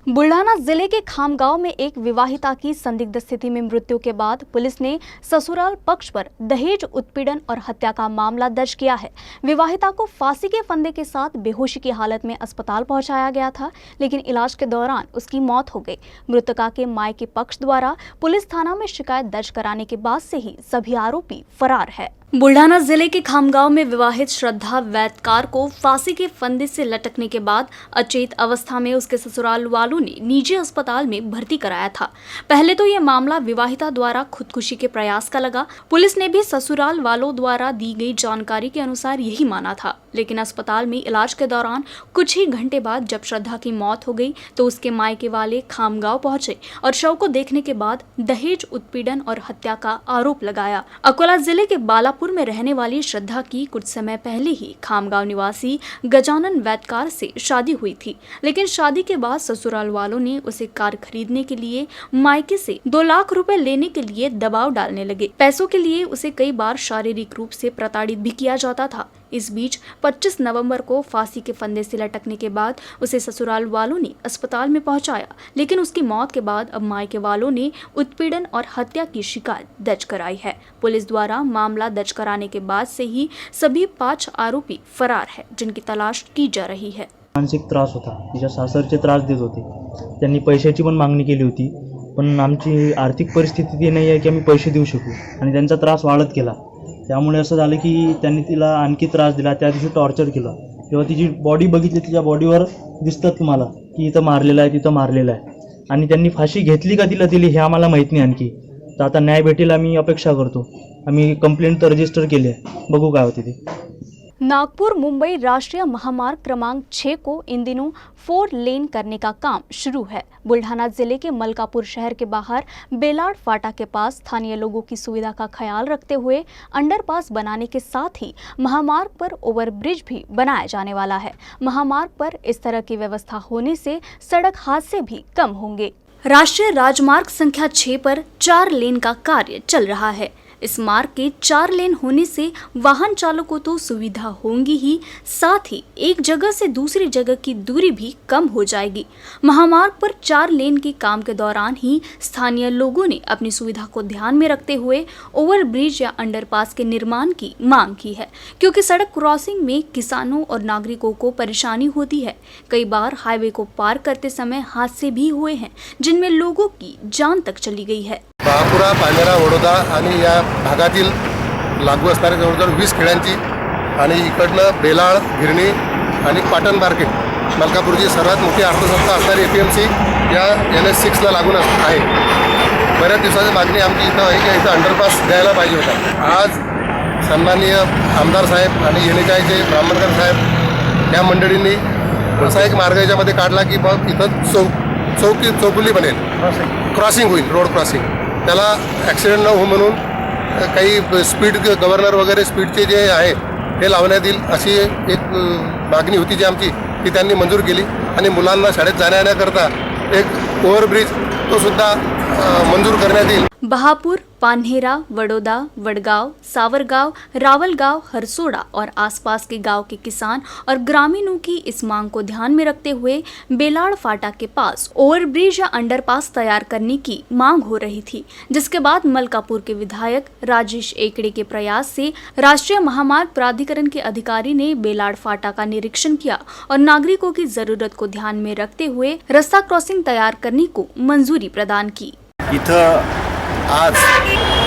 बुल्ढाना जिले के खामगांव में एक विवाहिता की संदिग्ध स्थिति में मृत्यु के बाद पुलिस ने ससुराल पक्ष पर दहेज उत्पीड़न और हत्या का मामला दर्ज किया है। विवाहिता को फांसी के फंदे के साथ बेहोशी की हालत में अस्पताल पहुंचाया गया था, लेकिन इलाज के दौरान उसकी मौत हो गई। मृतका के मायके पक्ष द्वारा पुलिस थाना में शिकायत दर्ज कराने के बाद से ही सभी आरोपी फरार है। बुल्ढाना जिले के खामगांव में विवाहित श्रद्धा वैदकार को फांसी के फंदे से लटकने के बाद अचेत अवस्था में उसके ससुराल वालों ने निजी अस्पताल में भर्ती कराया था। पहले तो यह मामला विवाहिता द्वारा खुदकुशी के प्रयास का लगा। पुलिस ने भी ससुराल वालों द्वारा दी गई जानकारी के अनुसार यही माना था, लेकिन अस्पताल में इलाज के दौरान कुछ ही घंटे बाद जब श्रद्धा की मौत हो गई तो उसके मायके वाले खामगांव पहुंचे और शव को देखने के बाद दहेज उत्पीड़न और हत्या का आरोप लगाया। अकोला जिले के बालापुर में रहने वाली श्रद्धा की कुछ समय पहले ही खामगांव निवासी गजानन वैदकार से शादी हुई थी, लेकिन शादी के बाद ससुराल वालों ने उसे कार खरीदने के लिए मायके से 2 लाख रुपए लेने के लिए दबाव डालने लगे। पैसों के लिए उसे कई बार शारीरिक रूप से प्रताड़ित भी किया जाता था। इस बीच 25 नवंबर को फांसी के फंदे से लटकने के बाद उसे ससुराल वालों ने अस्पताल में पहुंचाया, लेकिन उसकी मौत के बाद अब मायके वालों ने उत्पीड़न और हत्या की शिकायत दर्ज कराई है। पुलिस द्वारा मामला दर्ज कराने के बाद से ही सभी 5 आरोपी फरार है, जिनकी तलाश की जा रही है। मानसिक त्रास होता, तिच्या सासरचे त्रास देत होते। त्यांनी पैशाची पण मागणी केली होती, पण आमची आर्थिक परिस्थिती ती नाही आहे की आम्ही पैसे देऊ शकू आणि त्यांचा त्रास वाढत गेला। त्यामुळे असं झालं की त्यांनी तिला आणखी त्रास दिला, त्या दिवशी टॉर्चर केलं। जेव्हा तिची बॉडी बघितली, तिच्या बॉडीवर दिसतं तुम्हाला की इथं मारलेलं आहे, तिथं मारलेलं आहे आणि त्यांनी फाशी घेतली का तिला दिली हे आम्हाला माहीत नाही आणखी। तर आता न्याय भेटेल आम्ही अपेक्षा करतो। आम्ही कंप्लेंट तर रजिस्टर केली आहे, बघू काय होते ते। नागपुर मुंबई राष्ट्रीय महामार्ग क्रमांक 6 को इन दिनों 4 लेन करने का काम शुरू है। बुल्ढाना जिले के मलकापुर शहर के बाहर बेलाड़ फाटा के पास स्थानीय लोगों की सुविधा का ख्याल रखते हुए अंडरपास बनाने के साथ ही महामार्ग पर ओवरब्रिज भी बनाया जाने वाला है। महामार्ग पर इस तरह की व्यवस्था होने से सड़क हादसे भी कम होंगे। राष्ट्रीय राजमार्ग संख्या 6 पर 4 लेन का कार्य चल रहा है। इस मार्ग के 4 लेन होने से वाहन चालकों को तो सुविधा होंगी ही, साथ ही एक जगह से दूसरी जगह की दूरी भी कम हो जाएगी। महामार्ग पर 4 लेन के काम के दौरान ही स्थानीय लोगों ने अपनी सुविधा को ध्यान में रखते हुए ओवरब्रिज या अंडरपास के निर्माण की मांग की है, क्योंकि सड़क क्रॉसिंग में किसानों और नागरिकों को परेशानी होती है। कई बार हाईवे को पार करते समय हादसे भी हुए हैं, जिनमें लोगों की जान तक चली गई है। महापुरा, पानेरा, वडोदा आणि या भागातील लागू असणाऱ्या जवळजवळ 20 खेड्यांची आणि इकडनं बेलाळ, गिरणी आणि पाटण मार्केट, मलकापूरची सर्वात मोठी अर्थसंस्था असणारी APMC या NH6 ला लागून आहे। बऱ्याच दिवसाची मागणी आमची इथं आहे की इथं अंडरपास द्यायला पाहिजे होता। आज सन्माननीय आमदार साहेब आणि NHIचे ब्राह्मणकर साहेब या मंडळींनी असा एक मार्ग याच्यामध्ये काढला की मग इथं चौकुली बनेल, क्रॉसिंग होईल, रोड क्रॉसिंग। त्याला ॲक्सिडेंट न हो म्हणून काही स्पीड गव्हर्नर वगैरे स्पीडचे जे आहे हे लावण्यात येईल अशी एक मागणी होती जी आमची, ती त्यांनी मंजूर केली आणि मुलांना शाळेत जाण्याकरता एक ओव्हरब्रिज तो सुद्धा मंजूर करण्यात येईल। बहापुर, पान्हेरा, वडोदा, वडगांव, सावरगांव, रावलगांव, हरसोड़ा और आसपास के गांव के किसान और ग्रामीणों की इस मांग को ध्यान में रखते हुए बेलाड़ फाटा के पास ओवरब्रिज या अंडरपास तैयार करने की मांग हो रही थी, जिसके बाद मलकापुर के विधायक राजेश एकड़े के प्रयास से राष्ट्रीय महामार्ग प्राधिकरण के अधिकारी ने बेलाड़ फाटा का निरीक्षण किया और नागरिकों की जरूरत को ध्यान में रखते हुए रास्ता क्रॉसिंग तैयार करने को मंजूरी प्रदान की। इथं आज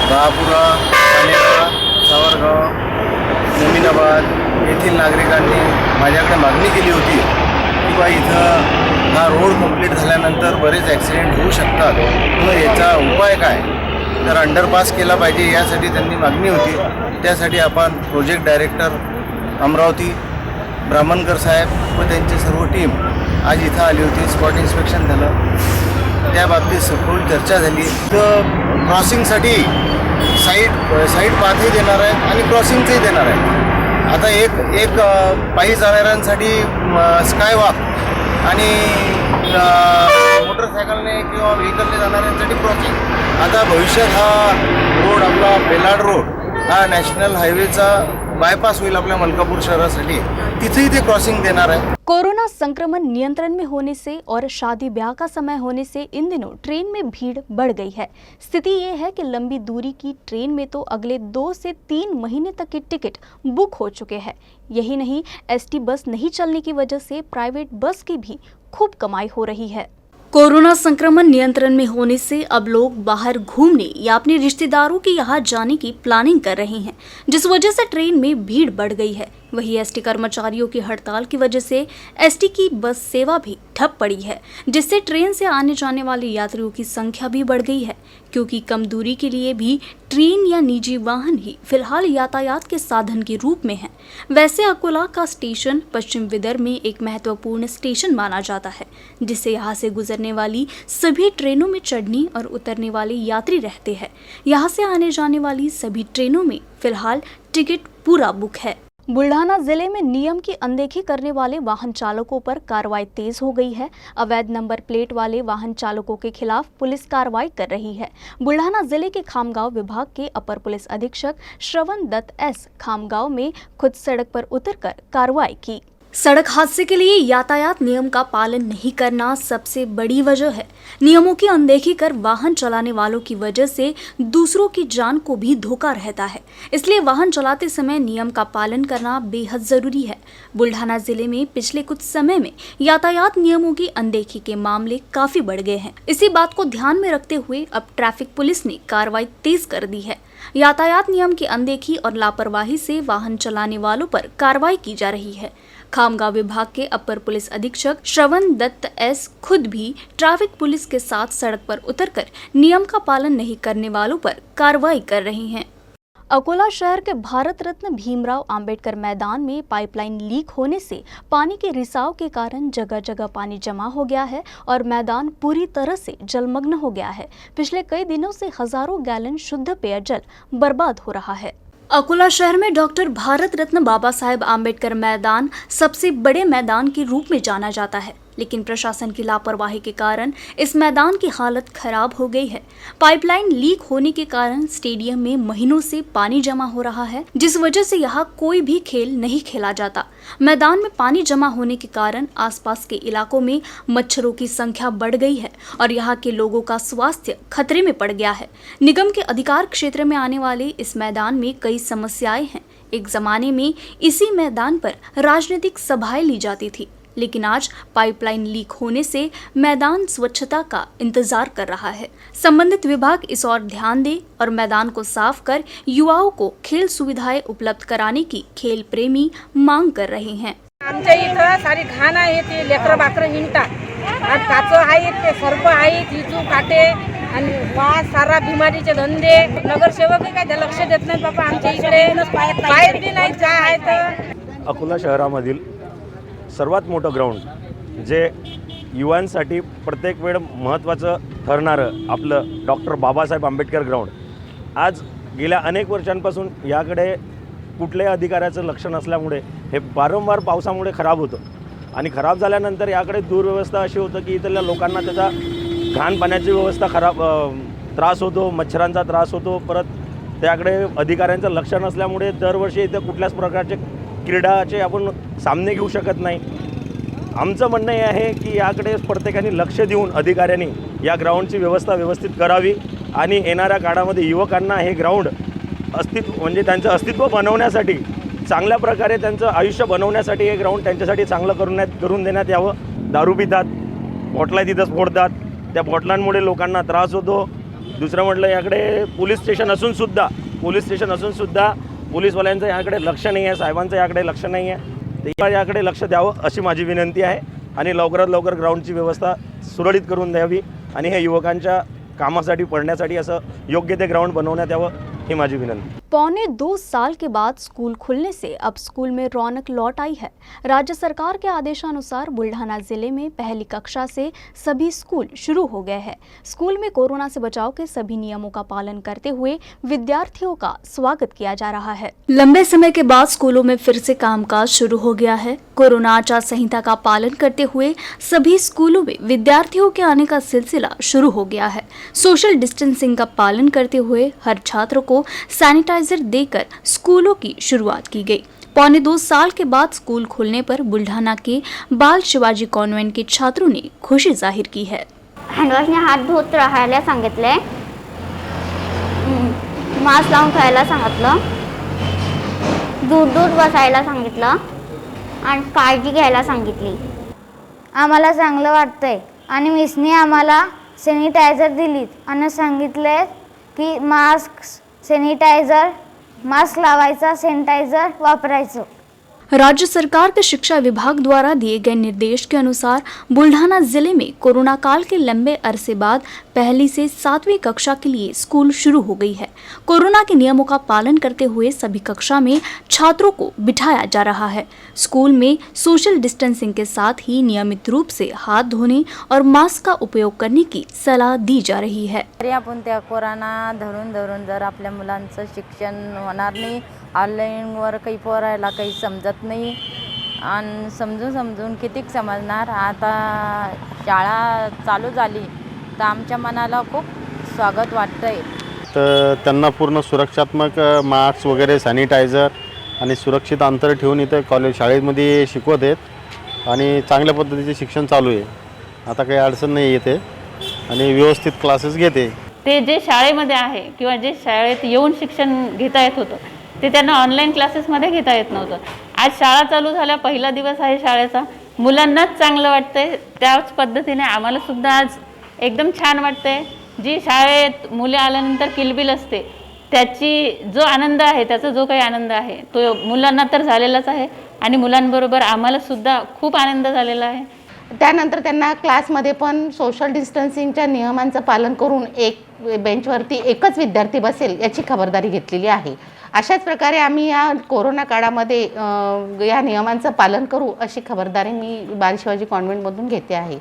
बहापुरा, पानेरा, सावरगाव, जमीनाबाद येथील नागरिकांनी माझ्याकडे मागणी केली होती की बा इथं हा रोड कंप्लीट झाल्यानंतर बरेच ॲक्सिडेंट होऊ शकतात, मग याचा उपाय काय, तर अंडरपास केला पाहिजे यासाठी त्यांनी मागणी होती। त्यासाठी आपण प्रोजेक्ट डायरेक्टर अमरावती ब्राह्मणकर साहेब व त्यांची सर्व टीम आज इथं आली होती। स्पॉट इन्स्पेक्शन झालं, त्या बाबतीत सखोल चर्चा झाली। तर क्रॉसिंगसाठी साईड पाथही देणार आहेत आणि क्रॉसिंगचंही देणार आहेत। आता एक पायी जाणाऱ्यांसाठी स्काय वॉक आणि मोटरसायकलने किंवा व्हेकलने जाणाऱ्यांसाठी क्रॉसिंग। आता भविष्यात हा रोड आपला बेलाड रोड हा नॅशनल हायवेचा बायपास होईल आपल्या मलकापूर शहरासाठी, तिथेही ते क्रॉसिंग देणार आहे. कोरोना संक्रमण नियंत्रण में होने से और शादी ब्याह का समय होने से इन दिनों ट्रेन में भीड़ बढ़ गई है। स्थिति ये है कि लंबी दूरी की ट्रेन में तो अगले 2 से 3 महीने तक के टिकट बुक हो चुके हैं। यही नहीं, एसटी बस नहीं चलने की वजह से प्राइवेट बस की भी खूब कमाई हो रही है। कोरोना संक्रमण नियंत्रण में होने से अब लोग बाहर घूमने या अपने रिश्तेदारों के यहाँ जाने की प्लानिंग कर रहे हैं, जिस वजह से ट्रेन में भीड़ बढ़ गई है। वहीं एसटी कर्मचारियों की हड़ताल की वजह से एसटी की बस सेवा भी ठप पड़ी है, जिससे ट्रेन से आने जाने वाले यात्रियों की संख्या भी बढ़ गई है, क्योंकि कम दूरी के लिए भी ट्रेन या निजी वाहन ही फिलहाल यातायात के साधन के रूप में है। वैसे अकोला का स्टेशन पश्चिम विदर्भ में एक महत्वपूर्ण स्टेशन माना जाता है, जिससे यहाँ से गुजरने वाली सभी ट्रेनों में चढ़ने और उतरने वाले यात्री रहते हैं। यहाँ से आने जाने वाली सभी ट्रेनों में फिलहाल टिकट पूरा बुक है। बुल्ढाना जिले में नियम की अनदेखी करने वाले वाहन चालकों पर कार्रवाई तेज हो गई है। अवैध नंबर प्लेट वाले वाहन चालकों के खिलाफ पुलिस कार्रवाई कर रही है। बुल्ढाना जिले के खामगांव विभाग के अपर पुलिस अधीक्षक श्रवण दत्त एस खामगांव में खुद सड़क पर उतरकर कार्रवाई की। सड़क हादसे के लिए यातायात नियम का पालन नहीं करना सबसे बड़ी वजह है। नियमों की अनदेखी कर वाहन चलाने वालों की वजह से दूसरों की जान को भी धोखा रहता है, इसलिए वाहन चलाते समय नियम का पालन करना बेहद जरूरी है। बुल्ढाना जिले में पिछले कुछ समय में यातायात नियमों की अनदेखी के मामले काफी बढ़ गए हैं। इसी बात को ध्यान में रखते हुए अब ट्रैफिक पुलिस ने कार्रवाई तेज कर दी है। यातायात नियम की अनदेखी और लापरवाही से वाहन चलाने वालों पर कार्रवाई की जा रही है। खामगांव विभाग के अपर पुलिस अधीक्षक श्रवण दत्त एस खुद भी ट्रैफिक पुलिस के साथ सड़क पर उतरकर नियम का पालन नहीं करने वालों पर कार्रवाई कर रहे हैं। अकोला शहर के भारत रत्न भीमराव अंबेडकर मैदान में पाइपलाइन लीक होने से पानी के रिसाव के कारण जगह जगह पानी जमा हो गया है और मैदान पूरी तरह से जलमग्न हो गया है। पिछले कई दिनों से हजारों गैलन शुद्ध पेयजल बर्बाद हो रहा है। अकोला शहर में डॉक्टर भारत रत्न बाबा साहेब आम्बेडकर मैदान सबसे बड़े मैदान के रूप में जाना जाता है, लेकिन प्रशासन की लापरवाही के कारण इस मैदान की हालत खराब हो गई है। पाइपलाइन लीक होने के कारण स्टेडियम में महीनों से पानी जमा हो रहा है, जिस वजह से यहाँ कोई भी खेल नहीं खेला जाता। मैदान में पानी जमा होने के कारण आसपास के इलाकों में मच्छरों की संख्या बढ़ गई है और यहाँ के लोगों का स्वास्थ्य खतरे में पड़ गया है। निगम के अधिकार क्षेत्र में आने वाले इस मैदान में कई समस्याएं हैं। एक जमाने में इसी मैदान पर राजनीतिक सभाएं ली जाती थी, लेकिन आज पाइपलाइन लीक होने से मैदान स्वच्छता का इंतजार कर रहा है। संबंधित विभाग इस ओर ध्यान दे और मैदान को साफ कर युवाओं को खेल सुविधाएं उपलब्ध कराने की खेल प्रेमी मांग कर रहे हैं। आमच्या इथं सारी घाण आहे, ती लेकरं बाकरं हिंडतात आणि काचं आहेत, ते सर्प आहेत, इचू काटे आणि वास सारा बिमारीचे धंदे। नगरसेवक काय ते लक्ष देत नाहीत बाबा आमच्या इकडे, पाईप बी नाही काय आहे तर। अकोला शहरामधील सर्वात मोठं ग्राउंड जे युवांसाठी प्रत्येक वेळ महत्त्वाचं ठरणारं आपलं डॉक्टर बाबासाहेब आंबेडकर ग्राउंड, आज गेल्या अनेक वर्षांपासून याकडे कुठल्याही अधिकाऱ्याचं लक्ष नसल्यामुळे हे वारंवार पावसामुळे खराब होतं आणि खराब झाल्यानंतर याकडे दुर्व्यवस्था अशी होतं की इथल्या लोकांना त्याचा घाण पाण्याची व्यवस्था खराब त्रास होतो, मच्छरांचा त्रास होतो। परत त्याकडे अधिकाऱ्यांचं लक्ष नसल्यामुळे दरवर्षी इथं कुठल्याच प्रकारचे क्रीडाचे आपण सामने घेऊ शकत नाही। आमचं म्हणणं हे आहे की याकडे प्रत्येकाने लक्ष देऊन अधिकाऱ्यांनी या ग्राउंडची व्यवस्था व्यवस्थित करावी आणि येणाऱ्या काळामध्ये युवकांना हे ग्राउंड म्हणजे त्यांचं अस्तित्व बनवण्यासाठी, चांगल्या प्रकारे त्यांचं आयुष्य बनवण्यासाठी हे ग्राउंड त्यांच्यासाठी चांगलं करून देण्यात यावं। दारू पितात, बॉटला तिथंच फोडतात, त्या बॉटलांमुळे लोकांना त्रास होतो। दुसरं म्हटलं याकडे पोलीस स्टेशन असून सुद्धा पोलीसवाल्यांचं याकडे लक्ष नाही आहे, साहेबांचं याकडे लक्ष नाही आहे। ते याकडे लक्ष द्यावं अशी माझी विनंती आहे आणि लवकरात लवकर ग्राउंडची व्यवस्था सुरळीत करून द्यावी आणि हे युवकांच्या कामासाठी पडण्यासाठी असं योग्य ते ग्राउंड बनवण्यात यावं ही माझी विनंती। 1.25 साल के बाद स्कूल खुलने से अब स्कूल में रौनक लौट आई है। राज्य सरकार के आदेशानुसार बुल्ढाना जिले में पहली कक्षा से सभी स्कूल शुरू हो गए हैं। स्कूल में कोरोना से बचाव के सभी नियमों का पालन करते हुए विद्यार्थियों का स्वागत किया जा रहा है। लंबे समय के बाद स्कूलों में फिर से कामकाज शुरू हो गया है। कोरोना आचार संहिता का पालन करते हुए सभी स्कूलों में विद्यार्थियों के आने का सिलसिला शुरू हो गया है। सोशल डिस्टेंसिंग का पालन करते हुए हर छात्र को सैनिटाइज सैनिटाइजर देकर स्कूलों की शुरुआत की गई। 1.25 साल के बाद स्कूल खुलने पर बुल्ढाना के बाल शिवाजी कॉन्वेंट के छात्रों ने खुशी जाहिर की है। हँडवॉशने हात धुत राहायला सांगितले, मास्क लावून खायला सांगितलं, दूर बसायला सांगितलं आणि काळजी घ्यायला सांगितली। आम्हाला चांगलं वाटतंय आणि मिसने आम्हाला सॅनिटायझर दिलीत आणि सांगितले की मास्क लावायचा, सॅनिटायझर वापरायचं। राज्य सरकार के शिक्षा विभाग द्वारा दिए गए निर्देश के अनुसार बुल्ढाना जिले में कोरोना काल के लंबे अरसे बाद पहली से 7वीं कक्षा के लिए स्कूल शुरू हो गई है। कोरोना के नियमों का पालन करते हुए सभी कक्षा में छात्रों को बिठाया जा रहा है। स्कूल में सोशल डिस्टेंसिंग के साथ ही नियमित रूप से हाथ धोने और मास्क का उपयोग करने की सलाह दी जा रही है। तरी आपण त्या कोरोना धरून जर आपल्या मुलांचं शिक्षण होणार नाही, ऑनलाईनवर काही पोरायला काही समजत नाही आणि समजून कितीक समजणार। आता शाळा चालू झाली तर आमच्या मनाला खूप स्वागत वाटतंय। तर त्यांना पूर्ण सुरक्षात्मक मास्क वगैरे सॅनिटायझर आणि सुरक्षित अंतर ठेवून इथं कॉलेज शाळेमध्ये शिकवत आहेत आणि चांगल्या पद्धतीचे शिक्षण चालू आहे। आता काही अडचण नाही येते आणि व्यवस्थित क्लासेस घेते। ते जे शाळेमध्ये आहे किंवा जे शाळेत येऊन शिक्षण घेता येत होतं ते त्यांना ऑनलाईन क्लासेसमध्ये घेता येत नव्हतं। आज शाळा चालू झाल्या, पहिला दिवस आहे शाळेचा, मुलांनाच चांगलं वाटतंय, त्याच पद्धतीने आम्हाला सुद्धा आज एकदम छान वाटतंय। जी शाळेत मुले आल्यानंतर किलबिल असते त्याची जो आनंद आहे, त्याचा जो काही आनंद आहे तो मुलांना तर झालेलाच आहे आणि मुलांबरोबर आम्हाला सुद्धा खूप आनंद झालेला आहे। त्यानंतर त्यांना क्लासमध्ये पण सोशल डिस्टन्सिंगच्या नियमांचं पालन करून एक बेंचवरती एकच विद्यार्थी बसेल याची खबरदारी घेतलेली आहे। अशाच प्रकारे आम्ही या कोरोना काळामध्ये या नियमांचं पालन करू अशी खबरदारी मी बाल शिवाजी कॉन्व्हेंटमधून घेते आहे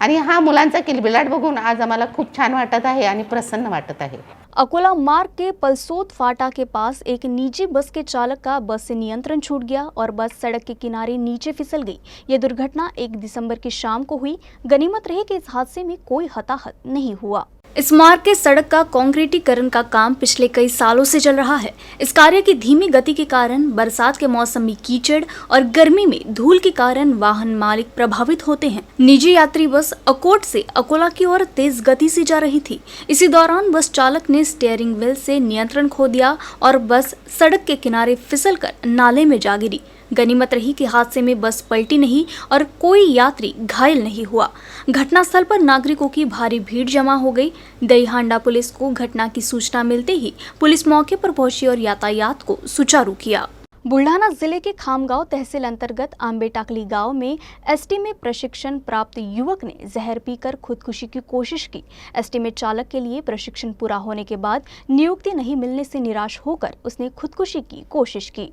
आणि हा मुलांचा किलबिलाट बघून आज आम्हाला खूप छान वाटत आहे आणि प्रसन्न वाटत आहे। अकोला मार्ग के पलसोत फाटा के पास एक निजी बस के चालक का बस से नियंत्रण छूट गया और बस सड़क के किनारे नीचे फिसल गई। यह दुर्घटना 1 दिसंबर की शाम को हुई। गनीमत रही कि इस हादसे में कोई हताहत नहीं हुआ। इस मार्ग के सड़क का कंक्रीटीकरण का काम पिछले कई सालों से चल रहा है। इस कार्य की धीमी गति के कारण बरसात के मौसम में कीचड़ और गर्मी में धूल के कारण वाहन मालिक प्रभावित होते हैं। निजी यात्री बस अकोट से अकोला की ओर तेज गति से जा रही थी। इसी दौरान बस चालक ने स्टीयरिंग व्हील से नियंत्रण खो दिया और बस सड़क के किनारे फिसलकर नाले में जा गिरी। गनीमत रही कि हादसे में बस पलटी नहीं और कोई यात्री घायल नहीं हुआ। घटनास्थल पर नागरिकों की भारी भीड़ जमा हो गई। दहीहांडा पुलिस को घटना की सूचना मिलते ही पुलिस मौके पर पहुंची और यातायात को सुचारू किया। बुल्ढाना जिले के खामगांव तहसील अंतर्गत आंबेटाकली गांव में एसटी में प्रशिक्षण प्राप्त युवक ने जहर पीकर खुदकुशी की कोशिश की। एसटी में चालक के लिए प्रशिक्षण पूरा होने के बाद नियुक्ति नहीं मिलने से निराश होकर उसने खुदकुशी की कोशिश की।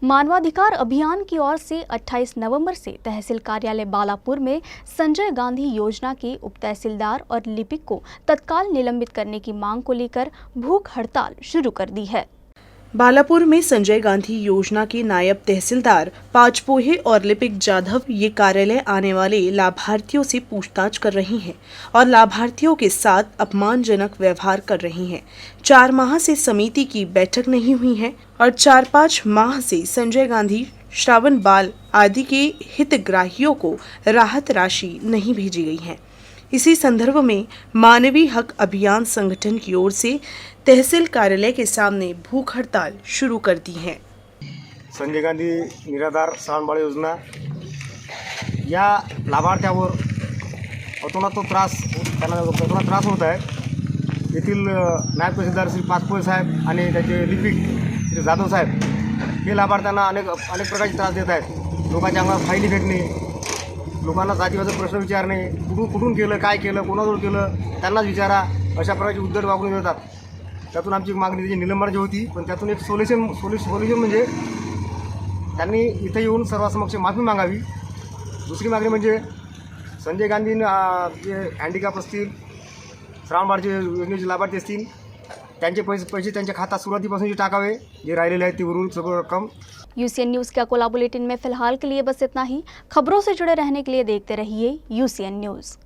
मानवाधिकार अभियान की ओर से 28 नवंबर से तहसील कार्यालय बालापुर में संजय गांधी योजना के उप तहसीलदार और लिपिक को तत्काल निलंबित करने की मांग को लेकर भूख हड़ताल शुरू कर दी है। बालापुर में संजय गांधी योजना के नायब तहसीलदार पाचपोहे और लिपिक जाधव ये कार्यालय आने वाले लाभार्थियों से पूछताछ कर रही हैं और लाभार्थियों के साथ अपमानजनक व्यवहार कर रही हैं। 4 माह से समिति की बैठक नहीं हुई है और 4-5 माह से संजय गांधी, श्रावण बाल आदि के हितग्राहियों को राहत राशि नहीं भेजी गई है। इसी संदर्भ में मानवीय हक अभियान संगठन की ओर से तहसील कार्यालय के सामने भूख हड़ताल शुरू कर दी है। संजय गांधी निराधार श्रावण योजना या लाभार्थ्यावर तो त्रास होत आहे। येथील नायब तहसीलदार श्री पाचपोळे साहेब आणि त्याचे लिपिक श्री जाधव साहेब हे लाभार्थ्यांना अनेक प्रकारचे त्रास देत आहेत। लोकांच्या अंगावर फायली फेकणे, लोकांना जातीवाचा प्रश्न विचारणे, कुठून केलं, काय केलं, कोणाजवळ केलं त्यांनाच विचारा, अशा प्रकारची उद्धट वागणूक देतात। त्यातून आमची मागणी त्याची निलंबनाची होती, पण त्यातून एक सोल्युशन म्हणजे त्यांनी इथे येऊन सर्वांसमक्ष माफी मागावी। दुसरी मागणी म्हणजे संजय गांधी जे हँडिकॅप असतील, श्रावणबाळचे योजनेचे लाभार्थी असतील त्यांचे पैसे त्यांच्या खात्यात सुरुवातीपासून टाकावे, जे राहिलेले आहेत ते उर्वरित सगळं रक्कम। यूसीएन न्यूज़ के अकोला बुलेटिन में फिलहाल के लिए बस इतना ही। खबरों से जुड़े रहने के लिए देखते रहिए यूसीएन न्यूज़।